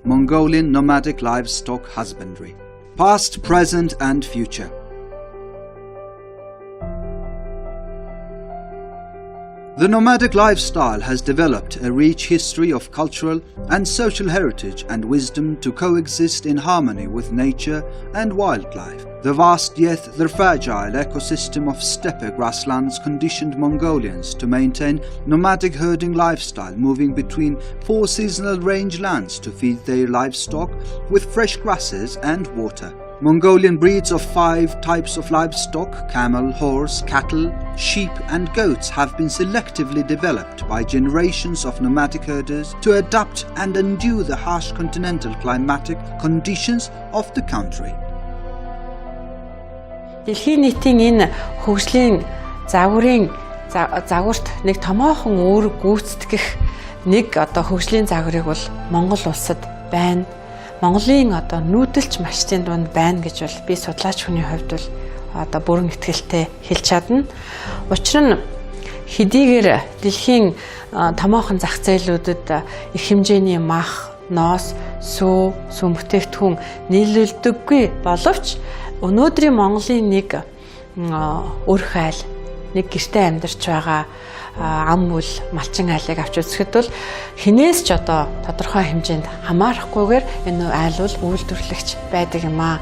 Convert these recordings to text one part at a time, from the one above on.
Mongolian nomadic livestock husbandry. Past, present and future. The nomadic lifestyle has developed a rich history of cultural and social heritage and wisdom to coexist in harmony with nature and wildlife. The vast yet fragile ecosystem of steppe grasslands conditioned Mongolians to maintain nomadic herding lifestyle, moving between 4 seasonal rangelands to feed their livestock with fresh grasses and water. Mongolian breeds of 5 types of livestock, camel, horse, cattle, sheep and goats have been selectively developed by generations of nomadic herders to adapt and endure the harsh continental climatic conditions of the country. Дэлхийн нийтийн энэ хөгжлийн загварт нэг томоохон үүрэг гүйцэтгэх нэг хөгжлийн загварыг бол Монгол улсад байна. Монголын нүүдэлч мачтын дунд байна гэж бол би судлаач хүний хувьд бол бүрэн итгэлтэй хэлж чадна. Учир нь хэдийгээр дэлхийн томоохон зах зээлүүдэд их хэмжээний мах, ноос, сүү бүтээгдэхүүн нийлүүлдэггүй боловч өнөөдрийн Монголын нэг өрх айл, нэг гэртээ амьдарч байгаа ам үл малчин айлыг авч үзэхэд бол хинээс ч тодорхой хэмжээнд хамаарахгүйгээр энэ айл бол үйлдвэрлэгч байдаг юм аа.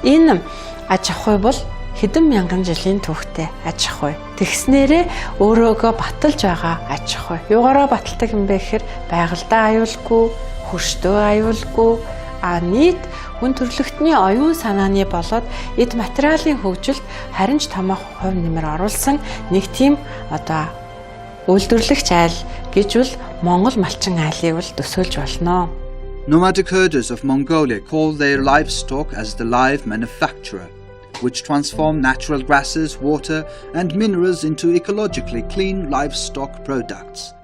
Энэ аж ахуй бол хэдэн мянган жилийн түүхтэй аж ахуй. Тэгснээрээ өөрөөгөө баталж байгаа аж ахуй. Юугаараа баталдаг юм бэ гэхээр байгальдаа аюулгүй, хөрштөө аюулгүй, нийт хүн төрөлхтний оюун санааны болоод эд материалын хөгжилд харин ч томоохон хувь нэмэр оруулсан нэг тийм үйлдвэрлэгч айл гэж бол Монгол малчин айлыг бол төсөөлж болно. Nomadic herders of Mongolia call their livestock as the live manufacturer, which transform natural grasses, water and minerals into ecologically clean livestock products.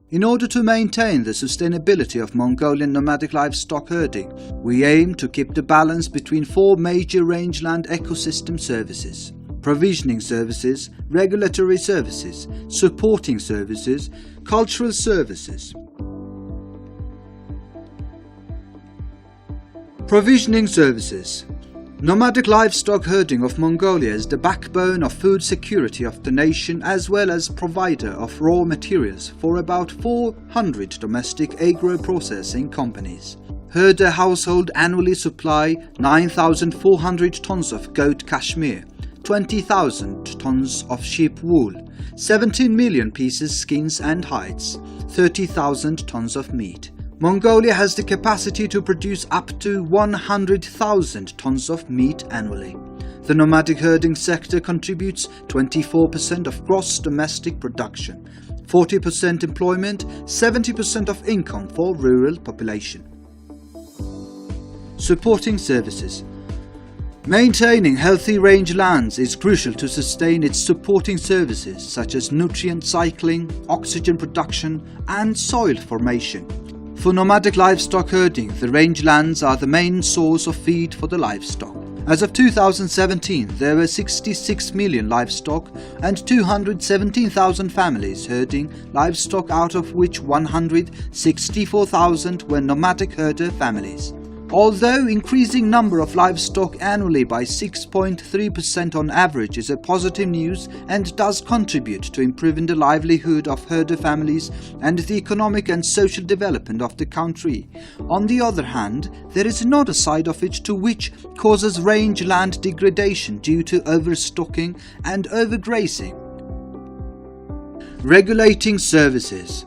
In order to maintain the sustainability of Mongolian nomadic livestock herding, we aim to keep the balance between 4 major rangeland ecosystem services: provisioning services, regulatory services, supporting services, cultural services. Provisioning services. Nomadic livestock herding of Mongolia is the backbone of food security of the nation as well as provider of raw materials for about 400 domestic agro-processing companies. Herder household annually supply 9,400 tons of goat cashmere, 20,000 tons of sheep wool, 17 million pieces skins and hides, 30,000 tons of meat. Mongolia has the capacity to produce up to 100,000 tons of meat annually. The nomadic herding sector contributes 24% of gross domestic production, 40% employment, 70% of income for rural population. Supporting services. Maintaining healthy rangelands is crucial to sustain its supporting services such as nutrient cycling, oxygen production and soil formation. For nomadic livestock herding, the rangelands are the main source of feed for the livestock. As of 2017, there were 66 million livestock and 217,000 families herding livestock, out of which 164,000 were nomadic herder families. Although increasing number of livestock annually by 6.3% on average is a positive news and does contribute to improving the livelihood of herder families and the economic and social development of the country, on the other hand, there is another side of it to which causes rangeland degradation due to overstocking and overgrazing. Regulating services.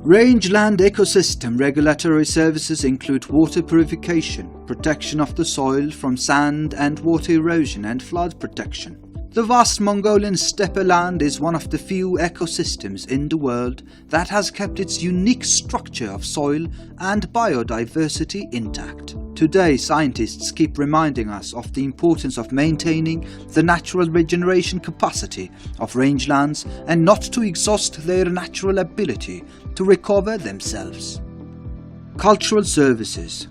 Rangeland ecosystem regulatory services include water purification, protection of the soil from sand and water erosion and flood protection. The vast Mongolian steppe land is one of the few ecosystems in the world that has kept its unique structure of soil and biodiversity intact. Today, scientists keep reminding us of the importance of maintaining the natural regeneration capacity of rangelands and not to exhaust their natural ability to recover themselves. Cultural services.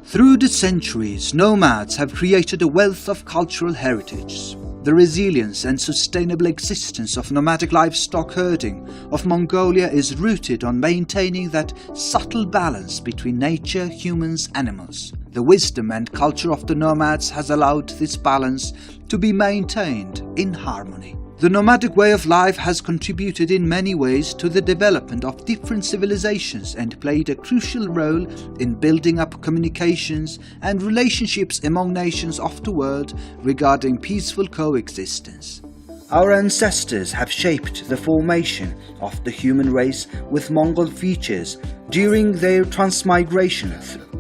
Through the centuries, nomads have created a wealth of cultural heritage. The resilience and sustainable existence of nomadic livestock herding of Mongolia is rooted on maintaining that subtle balance between nature, humans, animals. The wisdom and culture of the nomads has allowed this balance to be maintained in harmony. The nomadic way of life has contributed in many ways to the development of different civilizations and played a crucial role in building up communications and relationships among nations of the world regarding peaceful coexistence. Our ancestors have shaped the formation of the human race with Mongol features during their transmigration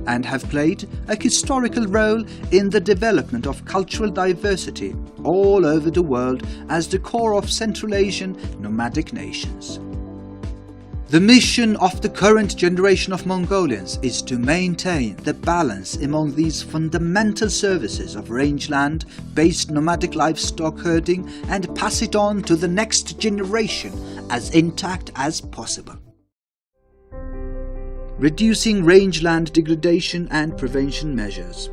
and have played a historical role in the development of cultural diversity all over the world as the core of Central Asian nomadic nations. The mission of the current generation of Mongolians is to maintain the balance among these fundamental services of rangeland-based nomadic livestock herding and pass it on to the next generation as intact as possible. Reducing rangeland degradation and prevention measures.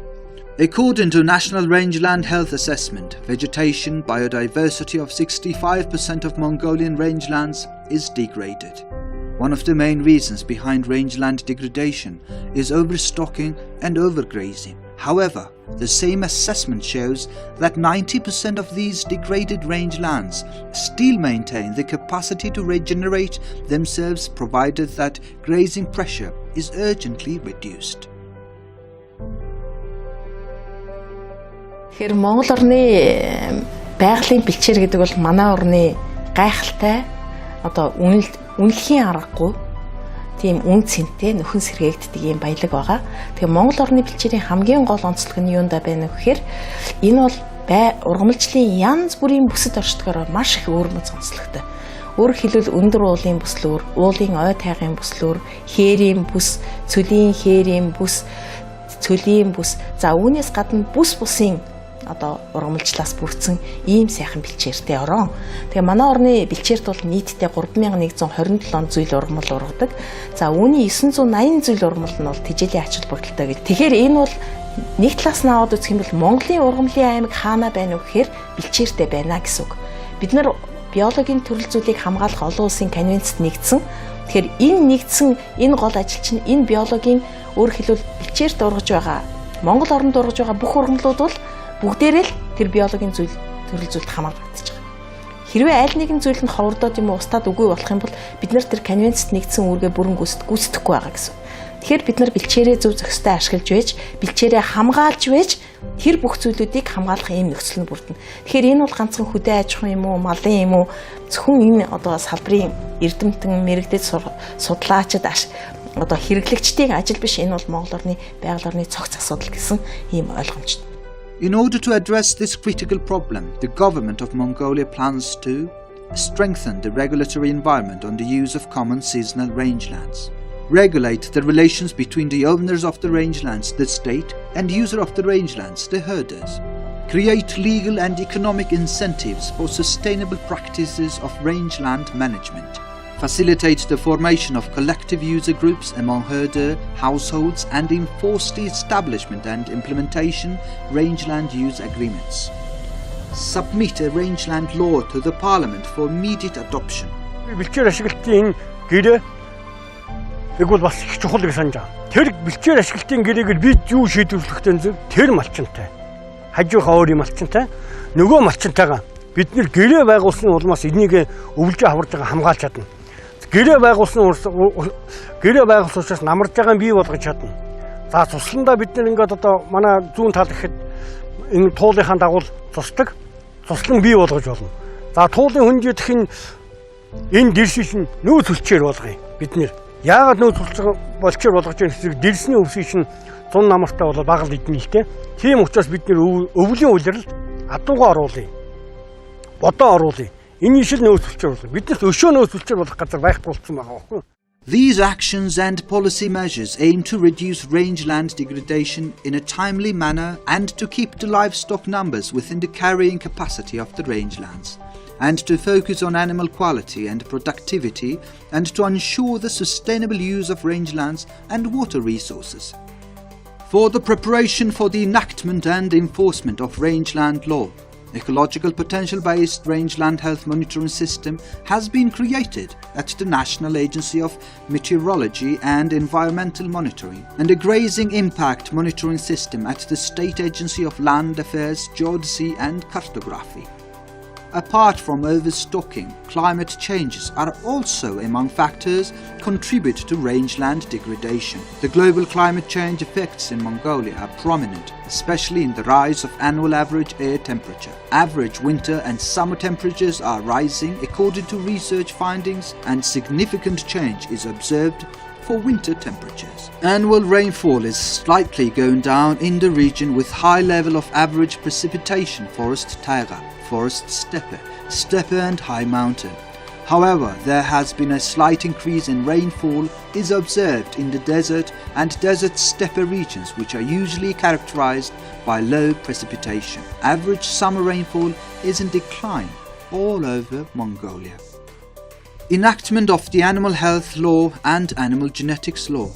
According to National Rangeland Health Assessment, vegetation biodiversity of 65% of Mongolian rangelands is degraded. One of the main reasons behind rangeland degradation is overstocking and overgrazing. However, the same assessment shows that 90% of these degraded rangelands still maintain the capacity to regenerate themselves provided that grazing pressure is urgently reduced. Тэгэхээр Монгол орны байгалийн бэлчээр гэдэг бол манай орны гайхалтай одоо үнэлэхийн аргагүй тийм үн цэнтэй нөхөн сэргээгддэг юм баялаг байгаа. Тэгэхээр Монгол орны бэлчээрийн хамгийн гол онцлог нь юундаа байна вэ гэхээр энэ бол ургамалжлын янз бүрийн бүсэд оршдгоор маш их өөр мэт онцлогтой. Өөрөөр хэлбэл өндөр уулын бүслүүр, уулын ой тайгын бүслүүр, хээрийн бүс, цөлийн хээрийн бүс, цөлийн бүс. За үүнээс гадна бүс бусын одоо ургамалжлаас бүрдсэн ийм сайхан бэлчээртэй орон. Тэгээ манай орны бэлчээрт бол нийтдээ 3127 зүйл ургамал ургадаг. За үүний 980 зүйл ургамал нь бол тэжээлийн ач холбогдолтой гэж. Тэгэхээр энэ бол нэг талаас нь аваад үзэх юм бол Монголын ургамлын аймаг хаана байна вэ гэхээр бэлчээртэй байна гэсэн үг. Бид нар биологийн төрөл зүйлийг хамгаалах олон улсын конвенцэд нэгдсэн. Тэгэхээр энэ нэгдсэн энэ гол ажил чинь энэ биологийн өөрөөр хэлбэл бэлчээрт ургаж байгаа Монгол оронд ургаж байгаа бүх ургамлууд бол бүгдээрээ л тэр биологийн төрөл зүйлд хамаарагдаж байгаа. Хэрвээ аль нэгэн зүйл нь ховордоод юм уу устдаад үгүй болох юм бол бид нар тэр конвенцэд нэгдсэн үүргээ бүрэн гүйцэтгэхгүй байгаа гэсэн. Тэгэхээр бид нар бэлчээрээ зөв зохистой ашиглаж байж, бэлчээрээ хамгаалж байж тэр бүх зүйлүүдийг хамгаалах ийм нөхцөл нь бүрдэнэ. Тэгэхээр энэ бол ганцхан хөдөө аж ахуйн юм уу, малын юм уу, зөвхөн энэ одоо салбарын эрдэмтэн мэрэгдэж судлаачид одоо хэрэглэгчдийн ажил биш. Энэ бол Монгол орны байгаль орны цогц асуудал гэсэн ийм ойлгомжтой. In order to address this critical problem, the government of Mongolia plans to strengthen the regulatory environment on the use of common seasonal rangelands, regulate the relations between the owners of the rangelands, the state, and user of the rangelands, the herders, create legal and economic incentives for sustainable practices of rangeland management, facilitate the formation of collective user groups among herder households and enforce the establishment and implementation rangeland use agreements. Submit a rangeland law to the parliament for immediate adoption. Бэлчээр ашиглалтын гэрээ бол бас их чухал гэж санаж байна. Тэр бэлчээр ашиглалтын гэрээг бид юу шийдвэрлэхтэй зөв тэр малчинтай. Хажуухаа өөр юм малчинтай. Нөгөө малчинтайгаа бид нэр гэрээ байгуулсан улмаас энийг өвлжөө хаварж байгаа хамгаалж чадна. Гэрээ байгуулсан учраас намарж байгаа бий болгож чадна. За тусландаа бид нэр ингээд одоо манай зүүн тал гэхэд энэ туулынхаа дагуу тусдаг. Туслан бий болгож болно. За туулын хүнжид гэх энэ дэршиш нь нөөц үлчээр болгоё. Бид нэр яагаад нөөц үлчээр болгож байгаа хэсэг дэрсний өвсөй шин зун намартай бол багал идэнэ л те. Тийм учраас бид нэр өвлийн улирал адуугаа оруулъя. Бодоо оруулъя. These actions and policy measures aim to reduce rangeland degradation in a timely manner and to keep the livestock numbers within the carrying capacity of the rangelands, and to focus on animal quality and productivity, and to ensure the sustainable use of rangelands and water resources. For the preparation for the enactment and enforcement of rangeland law, Ecological potential-based rangeland health monitoring system has been created at the National Agency of Meteorology and Environmental Monitoring, and a grazing impact monitoring system at the State Agency of Land Affairs, Geodesy and Cartography. Apart from overstocking, climate changes are also among factors contribute to rangeland degradation. The global climate change effects in Mongolia are prominent, especially in the rise of annual average air temperature. Average winter and summer temperatures are rising according to research findings, and significant change is observed for winter temperatures. Annual rainfall is slightly going down in the region with high level of average precipitation, forest taiga, forest steppe and high mountain. However, there has been a slight increase in rainfall is observed in the desert and desert steppe regions, which are usually characterized by low precipitation. Average summer rainfall is in decline all over Mongolia. Enactment of the Animal Health Law and Animal Genetics Law.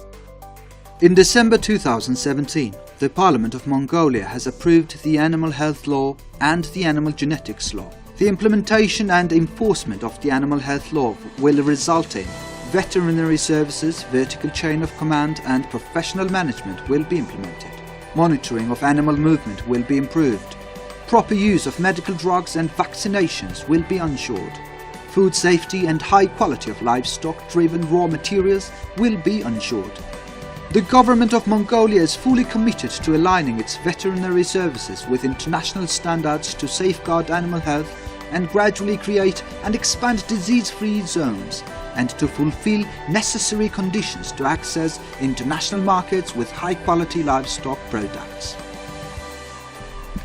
In December 2017, the Parliament of Mongolia has approved the Animal Health Law and the Animal Genetics Law. The implementation and enforcement of the Animal Health Law will result in veterinary services, vertical chain of command and professional management will be implemented. Monitoring of animal movement will be improved. Proper use of medical drugs and vaccinations will be ensured. Food safety and high quality of livestock-driven raw materials will be ensured. The government of Mongolia is fully committed to aligning its veterinary services with international standards to safeguard animal health and gradually create and expand disease-free zones, and to fulfill necessary conditions to access international markets with high-quality livestock products.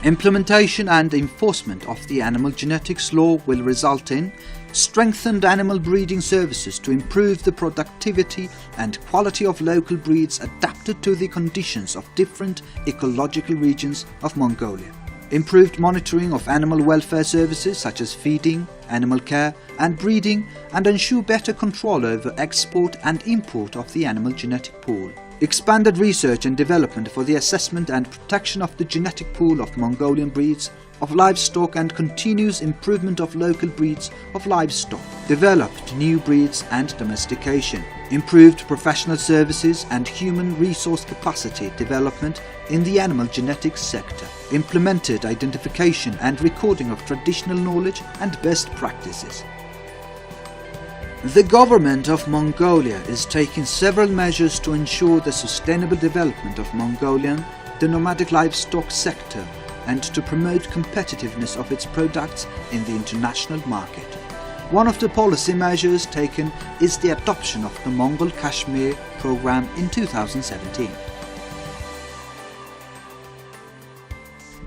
Implementation and enforcement of the Animal Genetics Law will result in strengthened animal breeding services to improve the productivity and quality of local breeds adapted to the conditions of different ecological regions of Mongolia. Improved monitoring of animal welfare services such as feeding, animal care and breeding, and ensure better control over export and import of the animal genetic pool. Expanded research and development for the assessment and protection of the genetic pool of Mongolian breeds of livestock and continuous improvement of local breeds of livestock. Developed new breeds and domestication. Improved professional services and human resource capacity development in the animal genetics sector. Implemented identification and recording of traditional knowledge and best practices. The government of Mongolia is taking several measures to ensure the sustainable development of Mongolian, the nomadic livestock sector, and to promote competitiveness of its products in the international market. One of the policy measures taken is the adoption of the Mongol Kashmir program in 2017.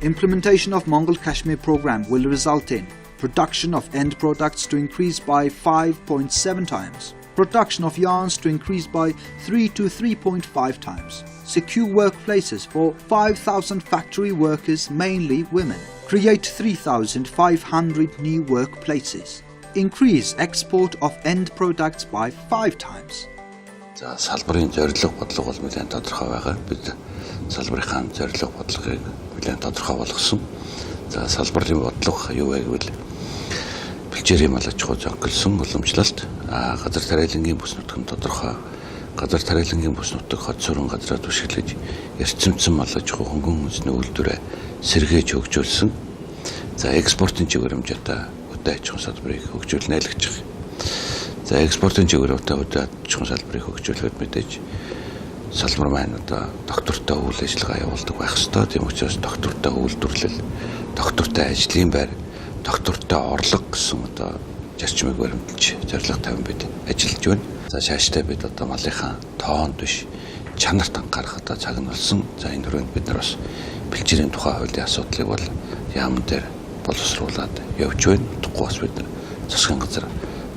Implementation of Mongol Kashmir program will result in production of end products to increase by 5.7 times, production of yarns to increase by 3 to 3.5 times, secure workplaces for 5,000 factory workers, mainly women, create 3,500 new workplaces, increase export of end products by 5 times. За салбарын зорилго бодлого бол нэлээд тодорхой байгаа. Бид салбарынхаа зорилго бодлогыг нэлээд тодорхой болгосон. За салбарын бодлого юу вэ гэвэл бэлчээрийн мал аж ахуй зохицуулсан уламжлалт, газар тариалангийн бүс нутгийн тодорхой, газар тариалангийн бүс нутаг хот суран газраа түшиглэж, эрчимцэн мал аж ахуй хөнгөн хүнсний үйлдвэрээ сэргээж хөгжүүлсэн. За экспортын чиглэмж одоо хөдөө аж ахуй салбарыг хөгжүүлнэ л гэж байна. За экспортын чиглэлээр хөдөө аж ахуй салбарыг хөгжүүлэхэд мэдээж салбар маань одоо доктортой үйл ажиллагаа явуулдаг байх ёстой. Тийм учраас доктортой үйлдвэрлэл, доктортой ажлын байр, доктортой орлого гэсэн одоо зарчмыг баримталж зорилго тавин бид ажиллаж байна. За шааштай бид одоо малынхаа тоонд биш чанарт анхаарах одоо цаг нь болсон. За энэ хүрээнд бид нар бас бэлчээрийн тухай хуулийн асуудлыг бол яамн дээр боловсруулад явж байна. Тухайн бас бид засгийн газар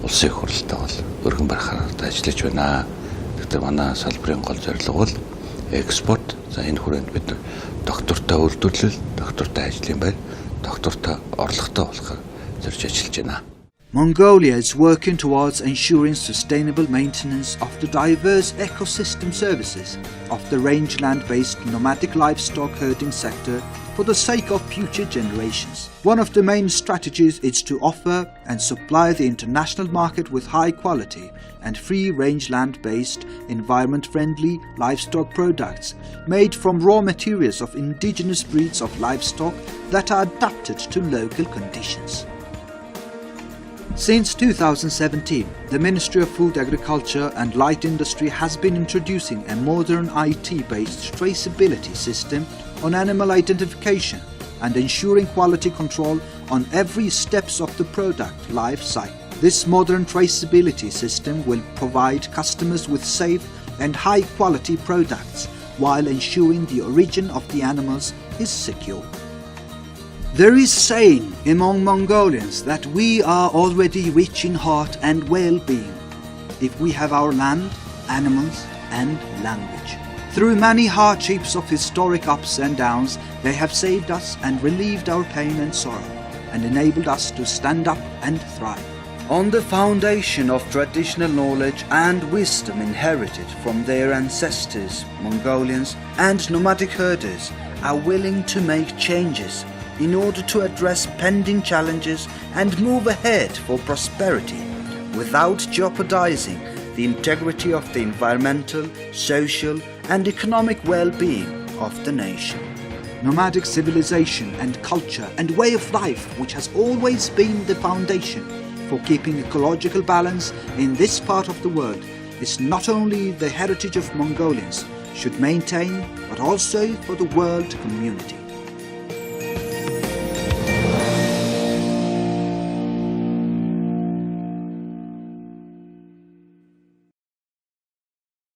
улсын их хурлтай бол өргөн барахаар ажиллаж байна. Тэгэхээр манай салбарын гол зорилго бол экспорт. За энэ хүрээнд бид доктортой үйлдвэрлэл, доктортой ажлын байр, доктортой орлоготой болохоор зорж ажиллаж байна. Mongolia is working towards ensuring sustainable maintenance of the diverse ecosystem services of the rangeland-based nomadic livestock herding sector for the sake of future generations. One of the main strategies is to offer and supply the international market with high quality and free-range land-based, environment-friendly livestock products made from raw materials of indigenous breeds of livestock that are adapted to local conditions. Since 2017, the Ministry of Food, Agriculture and Light Industry has been introducing a modern IT-based traceability system on animal identification and ensuring quality control on every steps of the product life cycle. This modern traceability system will provide customers with safe and high-quality products while ensuring the origin of the animals is secure. There is saying among Mongolians that we are already rich in heart and well-being if we have our land, animals and language. Through many hardships of historic ups and downs, they have saved us and relieved our pain and sorrow and enabled us to stand up and thrive. On the foundation of traditional knowledge and wisdom inherited from their ancestors, Mongolians and nomadic herders are willing to make changes in order to address pending challenges and move ahead for prosperity without jeopardizing the integrity of the environmental, social and economic well-being of the nation. Nomadic civilization and culture and way of life, which has always been the foundation for keeping ecological balance in this part of the world, is not only the heritage of Mongolians should maintain, but also for the world community.